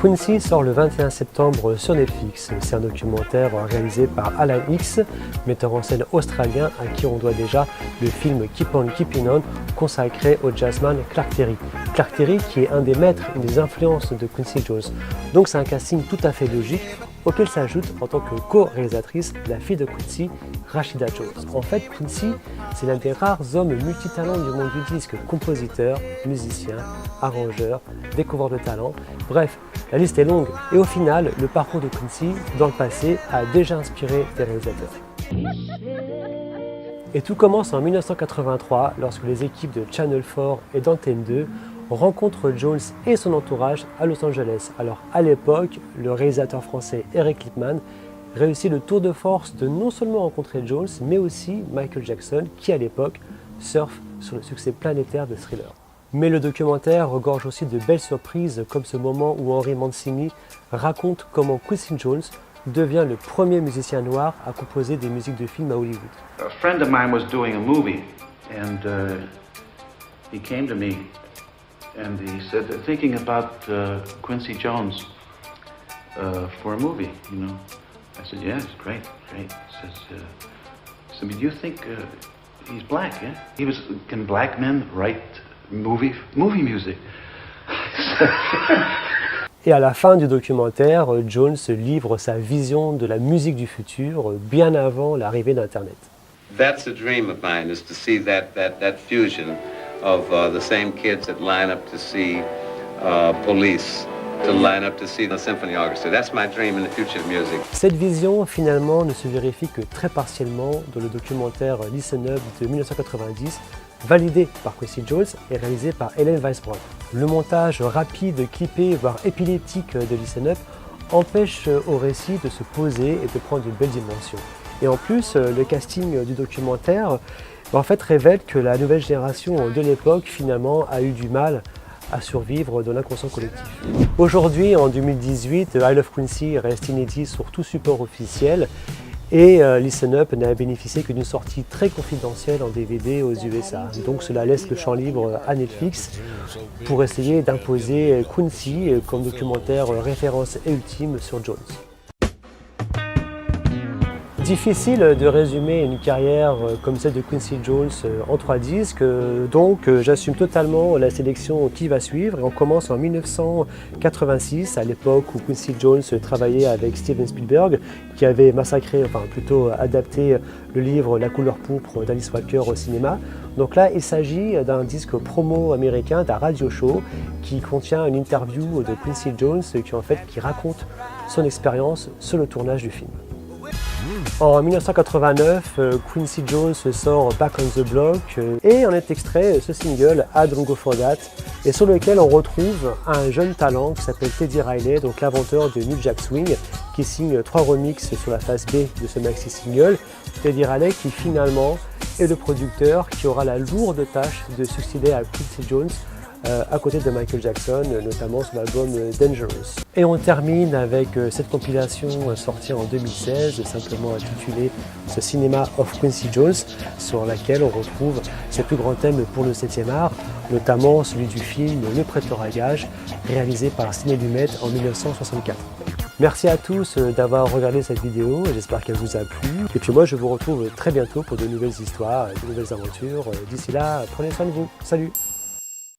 Quincy sort le 21 septembre sur Netflix. C'est un documentaire réalisé par Alan Hicks, metteur en scène australien à qui on doit déjà le film Keep On Keeping On, consacré au jazzman Clark Terry. Clark Terry qui est un des maîtres et des influences de Quincy Jones. Donc c'est un casting tout à fait logique, auquel s'ajoute en tant que co-réalisatrice la fille de Quincy, Rashida Jones. En fait, Quincy, c'est l'un des rares hommes multitalents du monde du disque, compositeur, musicien, arrangeur, découvreur de talent. Bref, la liste est longue et au final, le parcours de Quincy, dans le passé, a déjà inspiré des réalisateurs. Et tout commence en 1983 lorsque les équipes de Channel 4 et d'Antenne 2 rencontrent Jones et son entourage à Los Angeles. Alors à l'époque, le réalisateur français Eric Lippmann réussit le tour de force de non seulement rencontrer Jones, mais aussi Michael Jackson, qui à l'époque surfe sur le succès planétaire de Thriller. Mais le documentaire regorge aussi de belles surprises, comme ce moment où Henry Mancini raconte comment Quincy Jones devient le premier musicien noir à composer des musiques de films à Hollywood. A friend of mine was doing a movie, and he came to me and he said, thinking about Quincy Jones for a movie, you know. I said, yes, great. He says, do you think he's black, yeah? Can black men write movie music? Et à la fin du documentaire, Jones livre sa vision de la musique du futur, bien avant l'arrivée d'Internet. That's a dream of mine, is to see that fusion of the same kids that line up to see Police, to line up to see the symphony orchestra. That's my dream in the future of music. Cette vision, finalement, ne se vérifie que très partiellement dans le documentaire Listen Up de 1990, validé par Quincy Jones et réalisé par Ellen Weiss-Brown. Le montage rapide, clippé, voire épileptique de Listen Up empêche au récit de se poser et de prendre une belle dimension. Et en plus, le casting du documentaire en fait révèle que la nouvelle génération de l'époque finalement a eu du mal à survivre dans l'inconscient collectif. Aujourd'hui, en 2018, I Love Quincy reste inédit sur tout support officiel et Listen Up n'a bénéficié que d'une sortie très confidentielle en DVD aux USA. Donc cela laisse le champ libre à Netflix pour essayer d'imposer Quincy comme documentaire référence et ultime sur Jones. Difficile de résumer une carrière comme celle de Quincy Jones en 3 disques, donc j'assume totalement la sélection qui va suivre. Et on commence en 1986, à l'époque où Quincy Jones travaillait avec Steven Spielberg, qui avait massacré, enfin plutôt adapté le livre La couleur pourpre d'Alice Walker au cinéma. Donc là, il s'agit d'un disque promo américain, d'un radio show, qui contient une interview de Quincy Jones qui raconte son expérience sur le tournage du film. En 1989, Quincy Jones sort Back on the Block et en est extrait ce single I Don't Go For That, et sur lequel on retrouve un jeune talent qui s'appelle Teddy Riley, donc l'inventeur de New Jack Swing, qui signe 3 remixes sur la face B de ce maxi single. Teddy Riley qui finalement est le producteur qui aura la lourde tâche de succéder à Quincy Jones à côté de Michael Jackson, notamment sur l'album Dangerous. Et on termine avec cette compilation sortie en 2016, simplement intitulée The Cinema of Quincy Jones, sur laquelle on retrouve ses plus grands thèmes pour le 7e art, notamment celui du film Le Prêteur à gages, réalisé par Sidney Lumet en 1964. Merci à tous d'avoir regardé cette vidéo, j'espère qu'elle vous a plu. Et puis moi je vous retrouve très bientôt pour de nouvelles histoires, de nouvelles aventures. D'ici là, prenez soin de vous. Salut!